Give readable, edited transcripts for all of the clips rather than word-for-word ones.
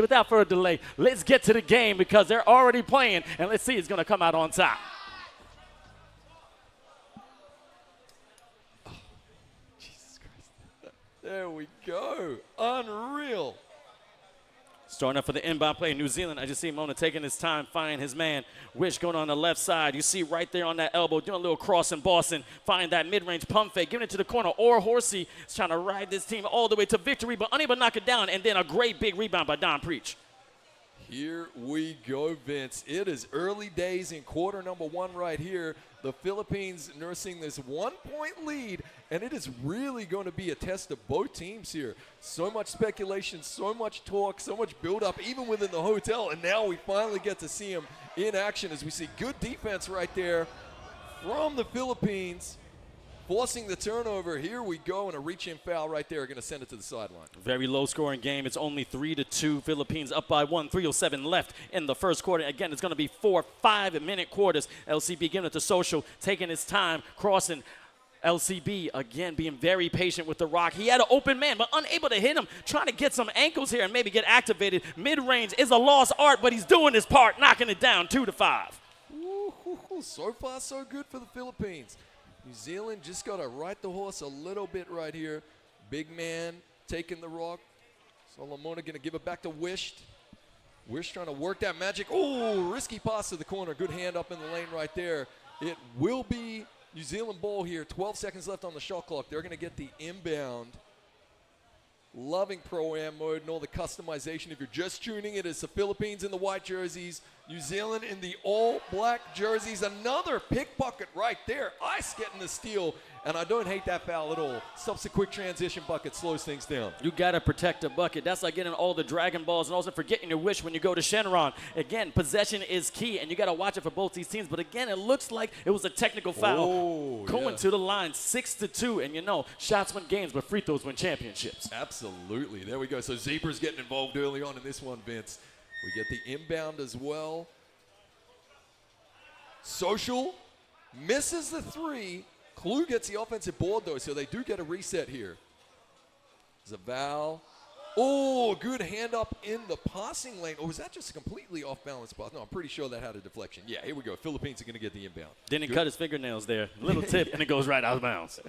Without further delay, let's get to the game because they're already playing, and let's see who's going to come out on top. Oh, Jesus Christ. There we go. Unreal. Starting up for the inbound play in New Zealand. I just see Mona taking his time, finding his man. Wish going on the left side. You see right there on that elbow, doing a little cross in Boston. Find that mid-range pump fake, giving it to the corner. Or Horsey is trying to ride this team all the way to victory, but unable to knock it down. And then a great big rebound by Don Preach. Here we go, Vince. It is early days in quarter number 1 right here. The Philippines nursing this 1-point lead, and it is really going to be a test of both teams here. So much speculation, so much talk, so much build-up, even within the hotel, and now we finally get to see him in action as we see good defense right there from the Philippines. Forcing the turnover. Here we go, and a reach-in foul right there. Going to send it to the sideline. Very low-scoring game. It's only 3-2. Philippines up by 1. 3:07 left in the first quarter. Again, it's going to be 4 5-minute quarters. LCB giving it to Social, taking his time, crossing. LCB, again, being very patient with the rock. He had an open man, but unable to hit him. Trying to get some ankles here and maybe get activated. Mid-range is a lost art, but he's doing his part, knocking it down 2-5. Ooh, so far, so good for the Philippines. New Zealand just got to ride the horse a little bit right here. Big man taking the rock. Solomona going to give it back to Wish. Wish trying to work that magic. Oh, risky pass to the corner. Good hand up in the lane right there. It will be New Zealand ball here. 12 seconds left on the shot clock. They're going to get the inbound. Loving Pro-Am mode and all the customization. If you're just tuning in, it's the Philippines in the white jerseys, New Zealand in the all-black jerseys. Another pickpocket right there. Ice getting the steal, and I don't hate that foul at all. Stops a quick transition bucket, slows things down. You got to protect the bucket. That's like getting all the Dragon Balls and also forgetting your wish when you go to Shenron. Again, possession is key, and you got to watch it for both these teams. But again, it looks like it was a technical foul. Going to the line, 6-2. And you know, shots win games, but free throws win championships. Absolutely. There we go. So Zebra's getting involved early on in this one, Vince. We get the inbound as well. Social misses the 3. 𝐒𝐿 gets the offensive board, though, so they do get a reset here. Zaval. Oh, good hand up in the passing lane. Or was that just a completely off-balance pass? No, I'm pretty sure that had a deflection. Yeah, here we go. Philippines are going to get the inbound. Didn't cut his fingernails there. Little tip, and it goes right out of bounds.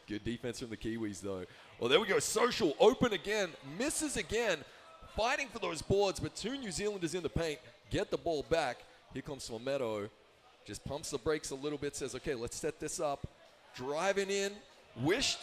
Good defense from the Kiwis, though. Well, there we go. Social open again. Misses again. Fighting for those boards, but 2 New Zealanders in the paint. Get the ball back. Here comes Flametto. Just pumps the brakes a little bit. Says, okay, let's set this up. Driving in. Wished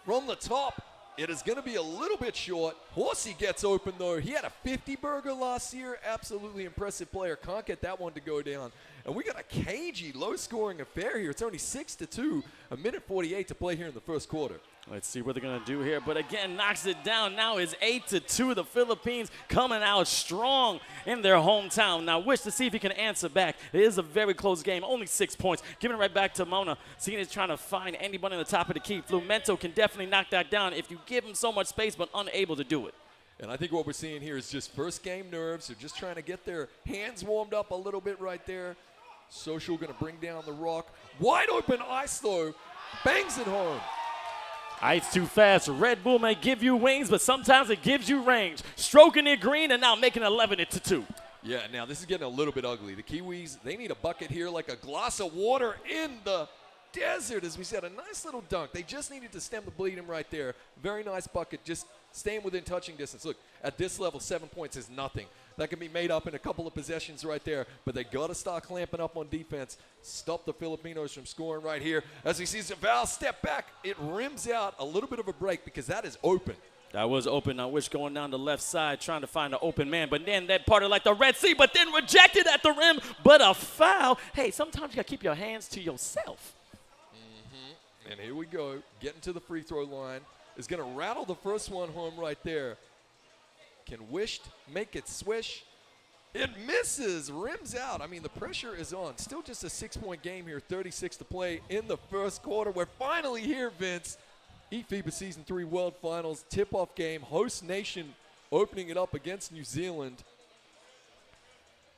from the top. It is going to be a little bit short. Horsey gets open, though. He had a 50-burger last year. Absolutely impressive player. Can't get that one to go down. And we got a cagey, low-scoring affair here. It's only 6-2. 1:48 to play here in the first quarter. Let's see what they're going to do here. But again, knocks it down. Now it's 8-2. The Philippines coming out strong in their hometown. Now, Wish to see if he can answer back. It is a very close game. Only 6 points. Giving it right back to Mona. Seeing he's trying to find anybody on the top of the key. Flumento can definitely knock that down if you give him so much space, but unable to do it. And I think what we're seeing here is just first game nerves. They're just trying to get their hands warmed up a little bit right there. Social going to bring down the rock. Wide open ice, though. Bangs it home. Ice too fast. Red Bull may give you wings, but sometimes it gives you range. Stroking it green and now making 11-2. Yeah, now this is getting a little bit ugly. The Kiwis, they need a bucket here like a glass of water in the desert, as we said. A nice little dunk. They just needed to stem the bleeding right there. Very nice bucket, just staying within touching distance. Look, at this level, 7 points is nothing. That can be made up in a couple of possessions right there, but they got to start clamping up on defense. Stop the Filipinos from scoring right here. As we see Zaval step back, it rims out a little bit of a break because that is open. That was open. I wish going down the left side, trying to find an open man, but then that part of like the Red Sea, but then rejected at the rim, but a foul. Hey, sometimes you got to keep your hands to yourself. And here we go, getting to the free throw line. Is going to rattle the first one home right there. Can Wish make it swish? It misses, rims out. I mean, the pressure is on. Still just a 6-point game here, 36 to play in the first quarter. We're finally here, Vince. eFIBA Season 3 World Finals tip-off game. Host nation opening it up against New Zealand.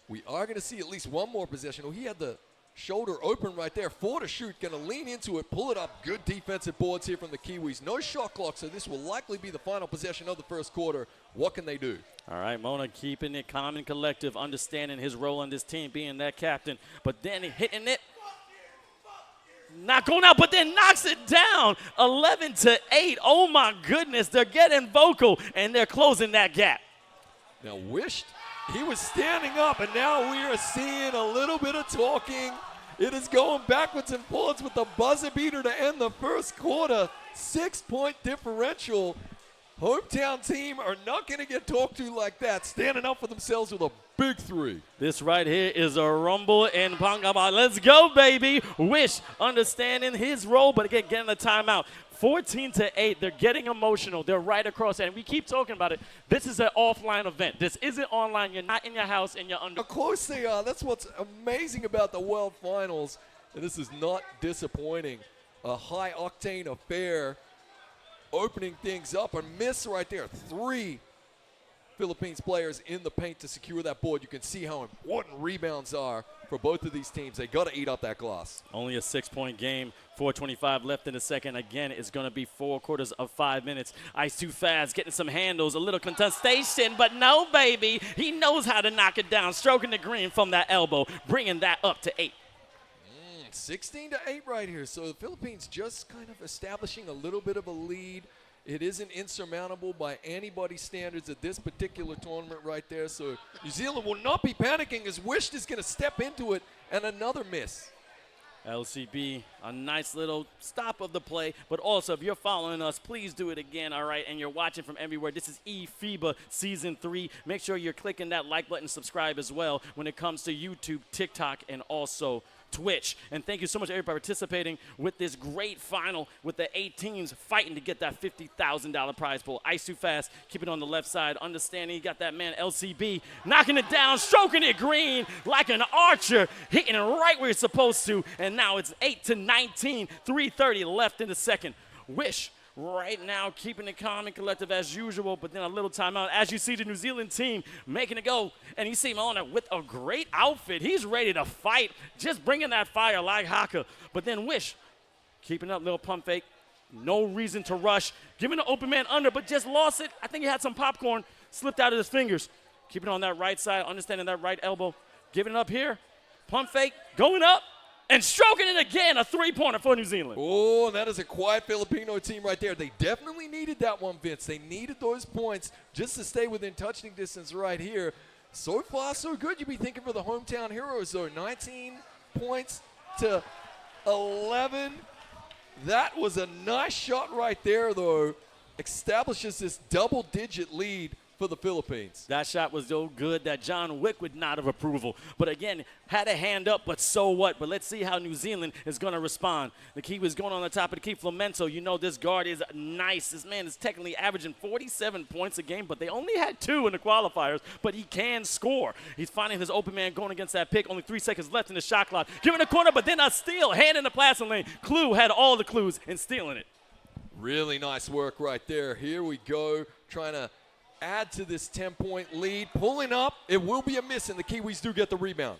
We are going to see at least one more possession. Oh, he had the shoulder open right there. 4 to shoot, going to lean into it, pull it up. Good defensive boards here from the Kiwis. No shot clock, so this will likely be the final possession of the first quarter. What can they do? All right, Mona keeping it calm and collective, understanding his role on this team, being that captain, but then hitting it. Not going out, but then knocks it down. 11-8. Oh, my goodness. They're getting vocal, and they're closing that gap. Now, wished he was standing up, and now we are seeing a little bit of talking. It is going backwards and forwards with the buzzer beater to end the first quarter. 6-point differential. Hometown team are not going to get talked to like that, standing up for themselves with a big 3. This right here is a rumble in Pangaba. Let's go, baby. Wish understanding his role, but again, getting a timeout. 14-8. They're getting emotional. They're right across. And we keep talking about it. This is an offline event. This isn't online. You're not in your house and you're under. Of course they are. That's what's amazing about the World Finals. And this is not disappointing. A high-octane affair. Opening things up, a miss right there. 3 Philippines players in the paint to secure that board. You can see how important rebounds are for both of these teams. They got to eat up that glass. Only a 6-point game. 4:25 left in the second. Again, it's going to be 4 quarters of 5 minutes. Ice too fast, getting some handles, a little contestation, but no, baby. He knows how to knock it down, stroking the green from that elbow, bringing that up to 8. 16-8 right here. So the Philippines just kind of establishing a little bit of a lead. It isn't insurmountable by anybody's standards at this particular tournament right there. So New Zealand will not be panicking as Wished is going to step into it, and another miss. LCB, a nice little stop of the play, but also if you're following us, please do it again, all right? And you're watching from everywhere. This is eFIBA Season 3. Make sure you're clicking that like button, subscribe as well when it comes to YouTube, TikTok, and also Twitch. And thank you so much, everybody, participating with this great final with the 8 teams fighting to get that $50,000 prize pool. Ice too fast, keep it on the left side. Understanding you got that man, LCB, knocking it down, stroking it green like an archer, hitting it right where it's supposed to. And now it's 8-19, 3:30 left in the second. Wish right now keeping it calm and collective as usual, but then a little timeout. As you see the New Zealand team making it go, and you see him on it with a great outfit. He's ready to fight, just bringing that fire like Haka. But then Wish keeping up, little pump fake. No reason to rush. Giving an open man under, but just lost it. I think he had some popcorn, slipped out of his fingers. Keeping it on that right side, understanding that right elbow. Giving it up here. Pump fake, going up. And stroking it again, a 3-pointer for New Zealand. Oh, and that is a quiet Filipino team right there. They definitely needed that one, Vince. They needed those points just to stay within touching distance right here. So far, so good. You'd be thinking for the hometown heroes, though. 19 points to 11. That was a nice shot right there, though. Establishes this double-digit lead for the Philippines. That shot was so good that John Wick would nod of approval. But again, had a hand up, but so what? But let's see how New Zealand is going to respond. The key was going on the top of the key. Flamenco, you know this guard is nice. This man is technically averaging 47 points a game, but they only had 2 in the qualifiers, but he can score. He's finding his open man going against that pick. Only 3 seconds left in the shot clock. Giving the corner, but then a steal. Hand in the passing lane. Clue had all the clues in stealing it. Really nice work right there. Here we go, trying to add to this 10-point lead. Pulling up, it will be a miss, and the Kiwis do get the rebound.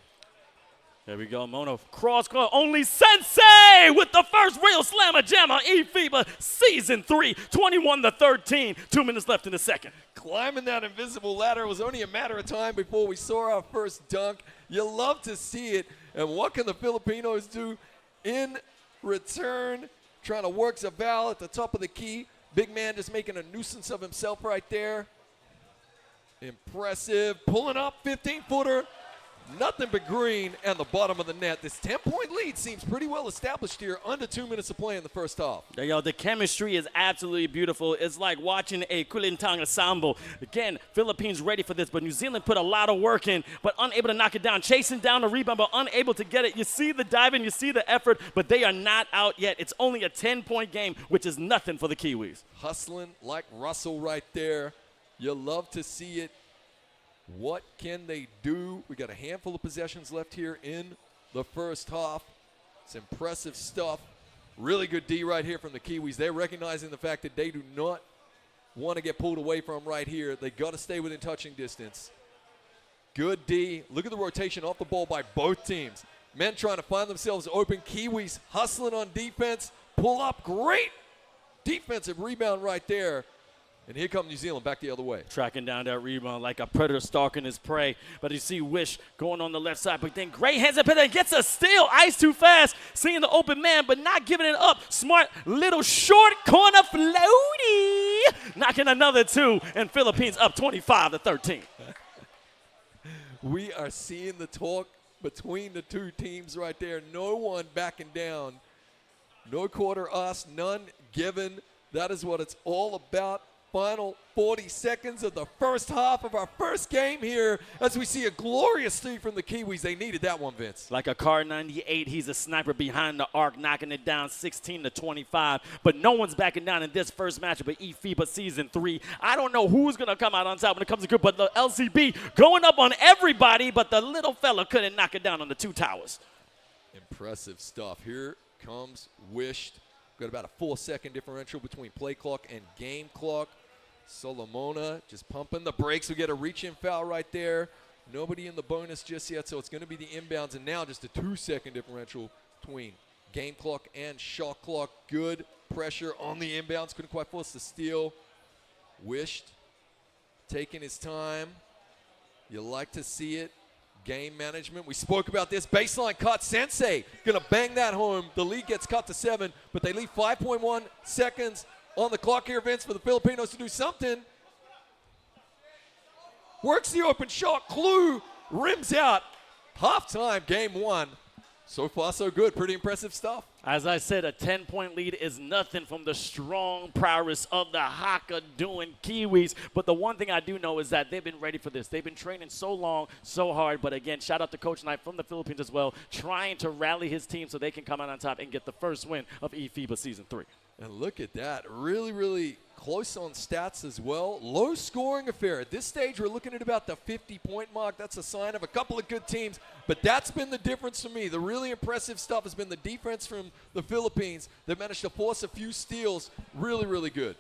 There we go, Mono. Cross court, only Sensei with the first real slammer jammer. eFIBA Season 3, 21-13. 2 minutes left in the second. Climbing that invisible ladder. It was only a matter of time before we saw our first dunk. You love to see it. And what can the Filipinos do in return? Trying to work Zaval at the top of the key. Big man just making a nuisance of himself right there. Impressive. Pulling up, 15-footer. Nothing but green and the bottom of the net. This 10-point lead seems pretty well established here. Under 2 minutes of play in the first half. Yo, the chemistry is absolutely beautiful. It's like watching a Kulintang ensemble. Again, Philippines ready for this, but New Zealand put a lot of work in, but unable to knock it down. Chasing down the rebound, but unable to get it. You see the diving, you see the effort, but they are not out yet. It's only a 10-point game, which is nothing for the Kiwis. Hustling like Russell right there. You love to see it. What can they do? We got a handful of possessions left here in the first half. It's impressive stuff. Really good D right here from the Kiwis. They're recognizing the fact that they do not want to get pulled away from right here. They got to stay within touching distance. Good D. Look at the rotation off the ball by both teams. Men trying to find themselves open. Kiwis hustling on defense. Pull up. Great defensive rebound right there. And here comes New Zealand back the other way. Tracking down that rebound like a predator stalking his prey. But you see Wish going on the left side. But then great hands up and gets a steal. Ice too fast. Seeing the open man, but not giving it up. Smart little short corner floaty. Knocking another two. And Philippines up 25-13. We are seeing the talk between the two teams right there. No one backing down. No quarter us, none given. That is what it's all about. Final 40 seconds of the first half of our first game here as we see a glorious steal from the Kiwis. They needed that one, Vince. Like a car 98, he's a sniper behind the arc, knocking it down 16-25. But no one's backing down in this first matchup of eFIBA Season 3. I don't know who's going to come out on top when it comes to group, but the LCB going up on everybody, but the little fella couldn't knock it down on the two towers. Impressive stuff. Here comes Wished. Got about a 4-second differential between play clock and game clock. Solomona just pumping the brakes. We get a reach-in foul right there. Nobody in the bonus just yet, so it's going to be the inbounds. And now just a 2-second differential between game clock and shot clock. Good pressure on the inbounds. Couldn't quite force the steal. Wished taking his time. You like to see it. Game management. We spoke about this. Baseline cut. Sensei going to bang that home. The lead gets cut to 7, but they leave 5.1 seconds on the clock here, Vince, for the Filipinos to do something. Works the open shot. 𝐒𝐿 rims out. Halftime, game 1. So far, so good. Pretty impressive stuff. As I said, a 10-point lead is nothing from the strong prowess of the Haka doing Kiwis. But the one thing I do know is that they've been ready for this. They've been training so long, so hard. But again, shout out to Coach Knight from the Philippines as well, trying to rally his team so they can come out on top and get the first win of eFIBA Season 3. And look at that. Really, really close on stats as well. Low scoring affair. At this stage, we're looking at about the 50-point mark. That's a sign of a couple of good teams. But that's been the difference for me. The really impressive stuff has been the defense from the Philippines. They've managed to force a few steals. Really, really good.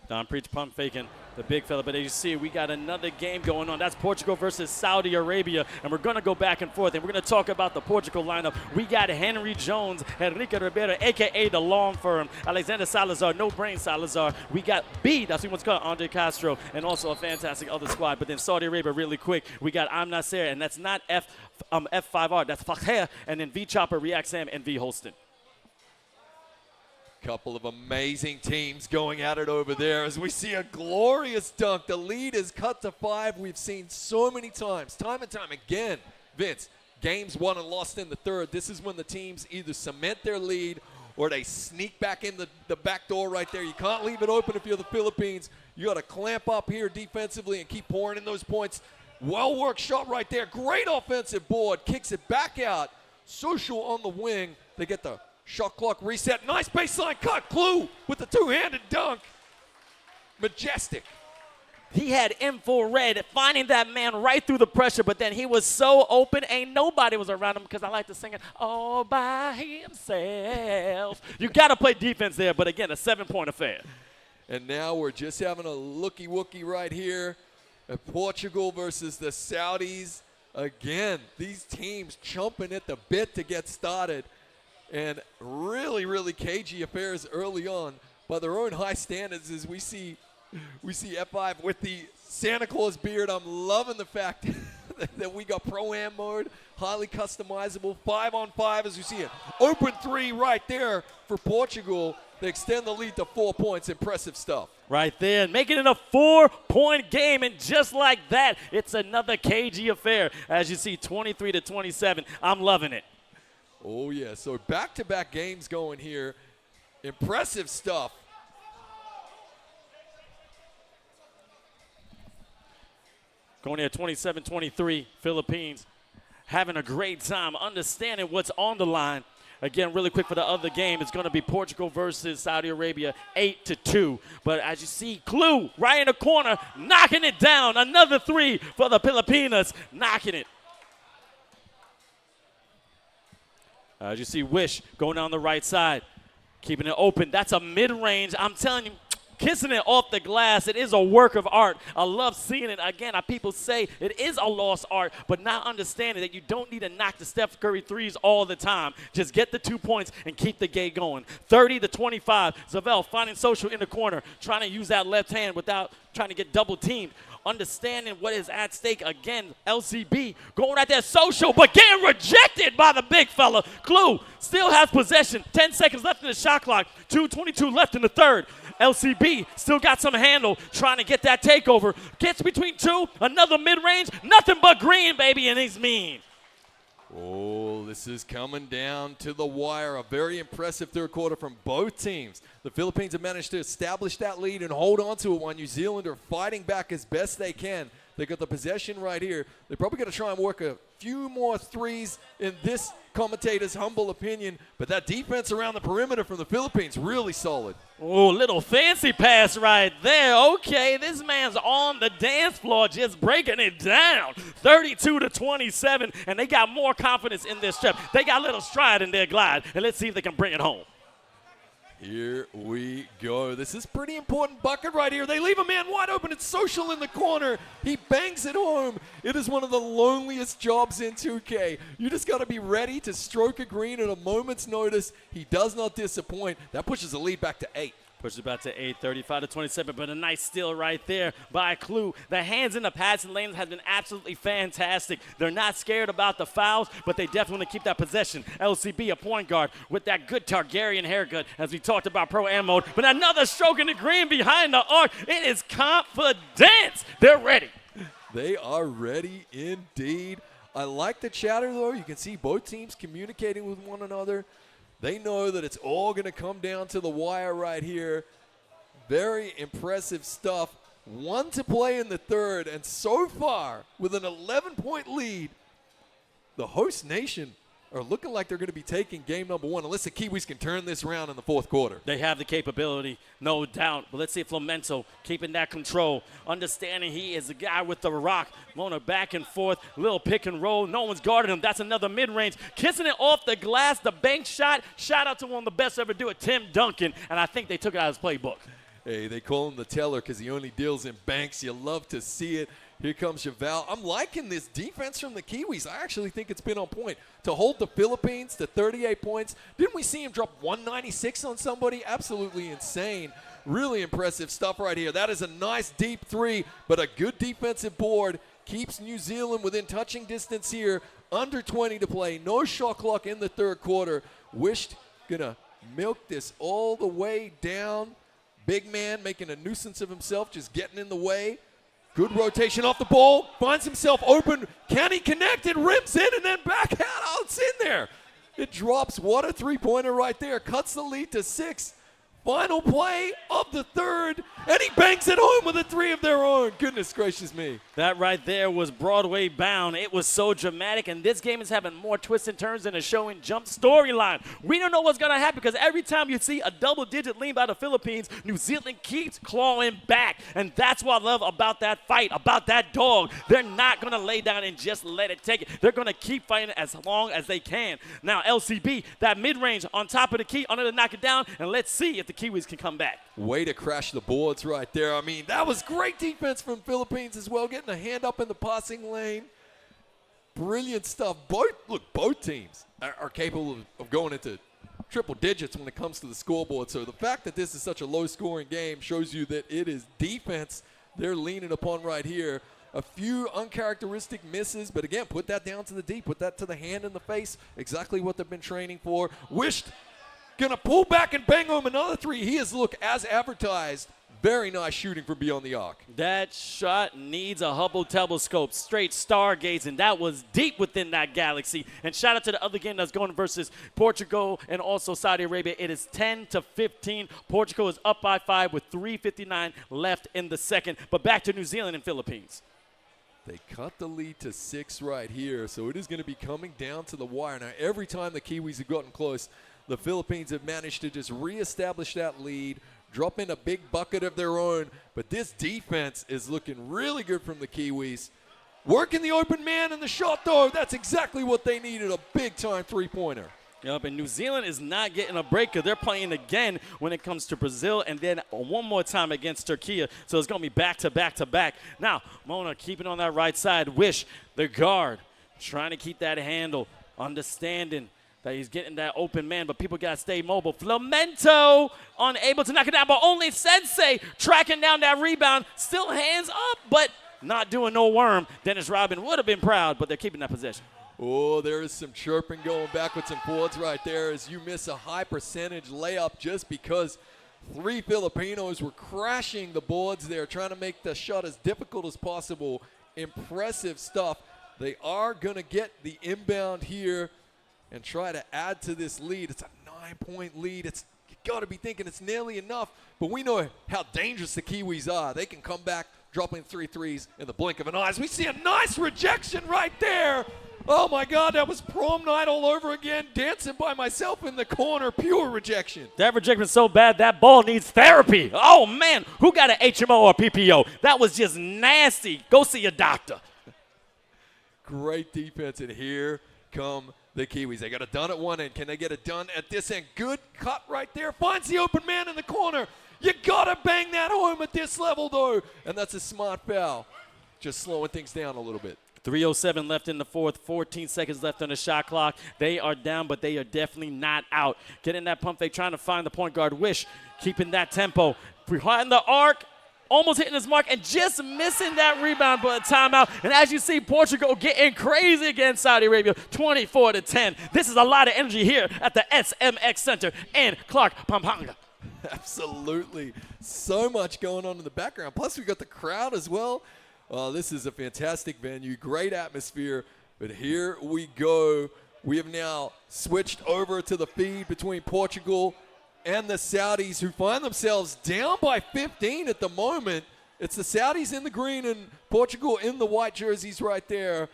Don Preach pump faking the big fella. But as you see, we got another game going on. That's Portugal versus Saudi Arabia. And we're going to go back and forth. And we're going to talk about the Portugal lineup. We got Henry Jones, Henrique Ribeiro, a.k.a. the Long Firm, Alexander Salazar, No Brain Salazar. We got B, that's what he wants called, Andre Castro, and also a fantastic other squad. But then Saudi Arabia, really quick, we got I'm Nasser, and that's not F5R, that's Fakher, and then V Chopper, React Sam, and V Holston. Couple of amazing teams going at it over there as we see a glorious dunk. The lead is cut to 5. We've seen so many times, time and time again, Vince, games won and lost in the third. This is when the teams either cement their lead or they sneak back in the back door right there. You can't leave it open if you're the Philippines. You got to clamp up here defensively and keep pouring in those points. Well-worked shot right there. Great offensive board. Kicks it back out. Social on the wing. They get the shot clock reset. Nice baseline cut. 𝐒𝐿 with the two-handed dunk. Majestic. He had infrared finding that man right through the pressure, but then he was so open, ain't nobody was around him because I like to sing it all by himself. You got to play defense there, but again, a 7-point affair. And now we're just having a looky-wookie right here at Portugal versus the Saudis. Again, these teams chomping at the bit to get started. And really, really cagey affairs early on by their own high standards as we see F5 with the Santa Claus beard. I'm loving the fact that we got Pro-Am mode, highly customizable, 5-on-5 as you see it. Open 3 right there for Portugal. They extend the lead to 4 points. Impressive stuff. Right there, making it a 4-point game, and just like that, it's another cagey affair. As you see, 23-27. I'm loving it. Oh, yeah. So back-to-back games going here. Impressive stuff. Going here 27-23, Philippines having a great time, understanding what's on the line. Again, really quick for the other game, it's going to be Portugal versus Saudi Arabia, 8-2. But as you see, 𝐒𝐿 right in the corner, knocking it down. Another 3 for the Filipinas, knocking it. As you see, Wish going down the right side, keeping it open. That's a mid-range. I'm telling you, kissing it off the glass. It is a work of art. I love seeing it. Again, people say it is a lost art, but not understanding that you don't need to knock the Steph Curry threes all the time. Just get the 2 points and keep the game going. 30-25. 𝐒𝐫𝐤 finding Social in the corner, trying to use that left hand without trying to get double teamed. Understanding what is at stake. Again, LCB going at that Social, but getting rejected by the big fella. 𝐒𝐿 still has possession. 10 seconds left in the shot clock. 2:22 left in the third. LCB still got some handle, trying to get that takeover. Gets between two, another mid-range, nothing but green, baby, and he's mean. Oh, this is coming down to the wire. A very impressive third quarter from both teams. The Philippines have managed to establish that lead and hold on to it while New Zealand are fighting back as best they can. They got the possession right here. They're probably going to try and work a few more threes in this commentator's humble opinion, but that defense around the perimeter from the Philippines, really solid. Oh, little fancy pass right there. Okay, this man's on the dance floor just breaking it down. 32-27, and they got more confidence in this step. They got a little stride in their glide, and let's see if they can bring it home. Here we go. This is pretty important bucket right here. They leave a man wide open. It's Social in the corner. He bangs it home. It is one of the loneliest jobs in 2K. You just got to be ready to stroke a green at a moment's notice. He does not disappoint. That pushes the lead back to 8. Pushes it back to 8, 35-27, but a nice steal right there by 𝐒𝐿. The hands in the passing lanes have been absolutely fantastic. They're not scared about the fouls, but they definitely want to keep that possession. LCB, a point guard with that good Targaryen haircut, as we talked about pro-am mode. But another stroke in the green behind the arc. It is confidence. They're ready. They are ready indeed. I like the chatter, though. You can see both teams communicating with one another. They know that it's all going to come down to the wire right here. Very impressive stuff. 1 to play in the third, and so far, with an 11-point lead, the host nation are looking like they're going to be taking game number 1, unless the Kiwis can turn this around in the fourth quarter. They have the capability, no doubt. But let's see if 𝐿𝐿𝐼𝐻𝐿 keeping that control, understanding he is the guy with the rock. Mona back and forth, little pick and roll. No one's guarding him. That's another mid-range. Kissing it off the glass, the bank shot. Shout out to one of the best ever do it, Tim Duncan. And I think they took it out of his playbook. Hey, they call him the teller because he only deals in banks. You love to see it. Here comes 𝐒𝐿𝐼. I'm liking this defense from the Kiwis. I actually think it's been on point. To hold the Philippines to 38 points. Didn't we see him drop 196 on somebody? Absolutely insane. Really impressive stuff right here. That is a nice deep three, but a good defensive board. Keeps New Zealand within touching distance here. Under 20 to play. No shot clock in the third quarter. 𝐻𝐻 gonna milk this all the way down. Big man making a nuisance of himself, just getting in the way. Good rotation off the ball. Finds himself open. Can he connect? It rims in and then backhand. Oh, it's in there. It drops. What a three-pointer right there. Cuts the lead to 6. Final play of the third, and he banks it home with a 3 of their own. Goodness gracious me. That right there was Broadway bound. It was so dramatic, and this game is having more twists and turns than a showing jump storyline. We don't know what's going to happen because every time you see a double-digit lead by the Philippines, New Zealand keeps clawing back, and that's what I love about that fight, about that dog. They're not going to lay down and just let it take it. They're going to keep fighting as long as they can. Now, LCB, that mid-range on top of the key, under to knock it down, and let's see if the Kiwis can come back. Way to crash the boards right there. I mean, that was great defense from Philippines as well, getting a hand up in the passing lane. Brilliant stuff. Both teams are capable of going into triple digits when it comes to the scoreboard. So the fact that this is such a low-scoring game shows you that it is defense they're leaning upon right here. A few uncharacteristic misses, but again, put that down to the deep. Put that to the hand in the face. Exactly what they've been training for. 𝐻𝐻 gonna pull back and bang home another 3. He has looked as advertised. Very nice shooting from beyond the arc. That shot needs a Hubble telescope, straight stargazing. That was deep within that galaxy. And shout out to the other game that's going versus Portugal and also Saudi Arabia. It is 10-15. Portugal is up by 5 with 3:59 left in the second. But back to New Zealand and Philippines. They cut the lead to 6 right here, so it is going to be coming down to the wire. Now, every time the Kiwis have gotten close, the Philippines have managed to just reestablish that lead, drop in a big bucket of their own. But this defense is looking really good from the Kiwis. Working the open man and the shot, though. That's exactly what they needed, a big-time three-pointer. Yep, and New Zealand is not getting a break because they're playing again when it comes to Brazil and then one more time against Turkey. So it's going to be back to back to back. Now, Mona keeping on that right side. Wish, the guard, trying to keep that handle, understanding that he's getting that open man, but people got to stay mobile. Flamento unable to knock it down, but only Sensei tracking down that rebound. Still hands up, but not doing no worm. Dennis Rodman would have been proud, but they're keeping that possession. Oh, there is some chirping going backwards and forwards right there as you miss a high percentage layup just because 3 Filipinos were crashing the boards there, trying to make the shot as difficult as possible. Impressive stuff. They are going to get the inbound here and try to add to this lead. It's a 9-point lead. You got to be thinking it's nearly enough, but we know how dangerous the Kiwis are. They can come back dropping 3 threes in the blink of an eye. As we see a nice rejection right there. Oh, my God, that was prom night all over again. Dancing by myself in the corner, pure rejection. That rejection is so bad, that ball needs therapy. Oh, man, who got an HMO or PPO? That was just nasty. Go see a doctor. Great defense, and here come the Kiwis. They got it done at one end. Can they get it done at this end? Good cut right there. Finds the open man in the corner. You got to bang that home at this level, though. And that's a smart foul. Just slowing things down a little bit. 3:07 left in the fourth, 14 seconds left on the shot clock. They are down, but they are definitely not out. Getting that pump fake, trying to find the point guard. Wish, keeping that tempo. Behind the arc, almost hitting his mark and just missing that rebound, but a timeout. And as you see, Portugal getting crazy against Saudi Arabia, 24-10. This is a lot of energy here at the SMX Center in Clark, Pampanga. Absolutely. So much going on in the background. Plus, we got the crowd as well. This is a fantastic venue, great atmosphere, but here we go. We have now switched over to the feed between Portugal and the Saudis, who find themselves down by 15 at the moment. It's the Saudis in the green and Portugal in the white jerseys right there.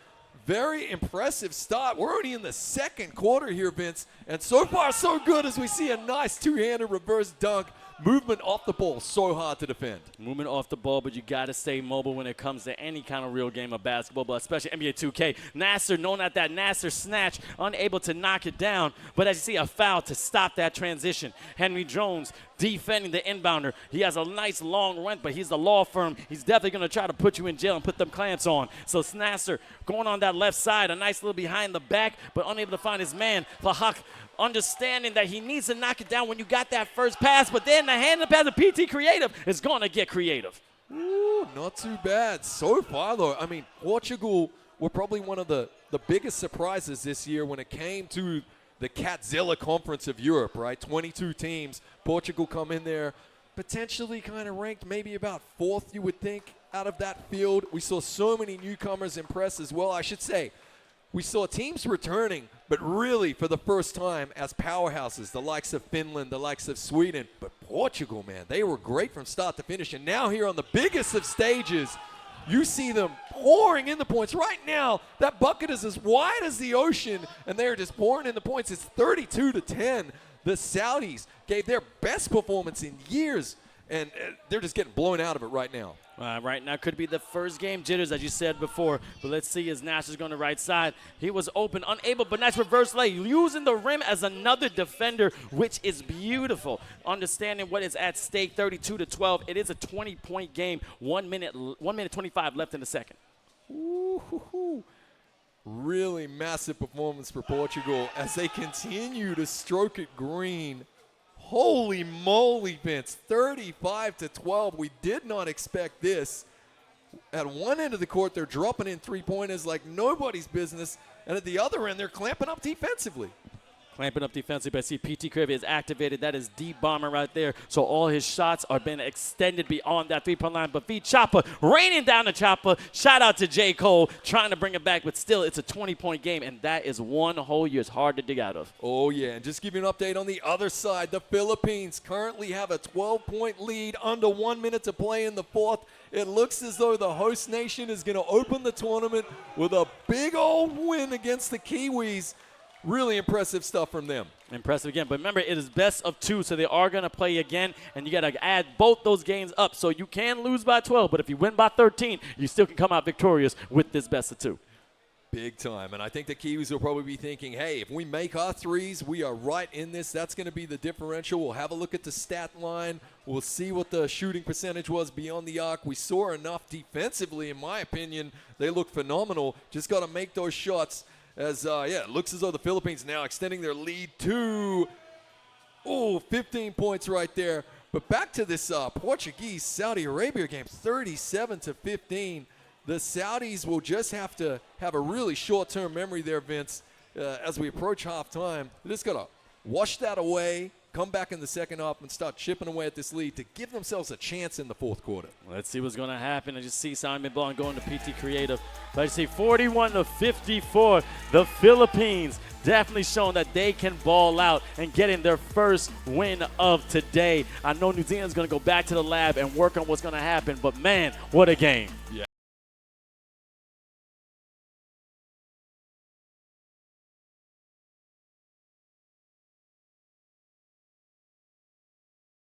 Very impressive start. We're already in the second quarter here, Vince, and so far so good as we see a nice two-handed reverse dunk. Movement off the ball, so hard to defend. Movement off the ball, but you got to stay mobile when it comes to any kind of real game of basketball, but especially NBA 2K. Nasser, known at that Nasser snatch, unable to knock it down, but as you see, a foul to stop that transition. Henry Jones defending the inbounder. He has a nice long run, but he's the law firm. He's definitely going to try to put you in jail and put them clamps on. So Nasser going on that left side, a nice little behind the back, but unable to find his man. Fahak understanding that he needs to knock it down when you got that first pass, but then the hand pass of �PT is going to get creative. Ooh, not too bad. So far, though, I mean, Portugal were probably one of the biggest surprises this year when it came to the Catzilla Conference of Europe, right? 22 teams. Portugal come in there potentially kind of ranked maybe about 4th, you would think, out of that field. We saw so many newcomers impress as well. I should say, we saw teams returning, but really for the first time as powerhouses, the likes of Finland, the likes of Sweden. But Portugal, man, they were great from start to finish. And now here on the biggest of stages, you see them pouring in the points. Right now, that bucket is as wide as the ocean, and they're just pouring in the points. It's 32-10. The Saudis gave their best performance in years, and they're just getting blown out of it right now. Right now could be the first game jitters, as you said before. But let's see as Nash is going to right side. He was open, unable, but nice reverse lay, using the rim as another defender, which is beautiful. Understanding what is at stake, 32-12. It is a 20-point game, 1 minute 25 left in the second. Ooh, really massive performance for Portugal as they continue to stroke it green. Holy moly, Vince, 35-12. We did not expect this. At one end of the court, they're dropping in three-pointers like nobody's business, and at the other end, they're clamping up defensively. Clamping up defensively, but I see �PT is activated. That is deep bomber right there. So all his shots are being extended beyond that three-point line. But V Chopper raining down the chopper. Shout out to J. Cole trying to bring it back, but still it's a 20-point game, and that is one whole year. It's hard to dig out of. Oh, yeah, and just give you an update on the other side. The Philippines currently have a 12-point lead, under 1 minute to play in the fourth. It looks as though the host nation is going to open the tournament with a big old win against the Kiwis. Really impressive stuff from them. Impressive again. But remember, it is best of 2, so they are going to play again, and you got to add both those games up. So you can lose by 12, but if you win by 13, you still can come out victorious with this best of 2. Big time. And I think the Kiwis will probably be thinking, hey, if we make our threes, we are right in this. That's going to be the differential. We'll have a look at the stat line. We'll see what the shooting percentage was beyond the arc. We saw enough defensively, in my opinion. They look phenomenal. Just got to make those shots as, it looks as though the Philippines now extending their lead to, 15 points right there. But back to this Portuguese-Saudi Arabia game, 37-15. The Saudis will just have to have a really short-term memory there, Vince, as we approach halftime. They just got to wash that away, come back in the second half, and start chipping away at this lead to give themselves a chance in the fourth quarter. Let's see what's going to happen. I just see Simon Bond going to PT Creative. But I see 41-54. The Philippines definitely showing that they can ball out and getting their first win of today. I know New Zealand's going to go back to the lab and work on what's going to happen, but man, what a game. Yeah.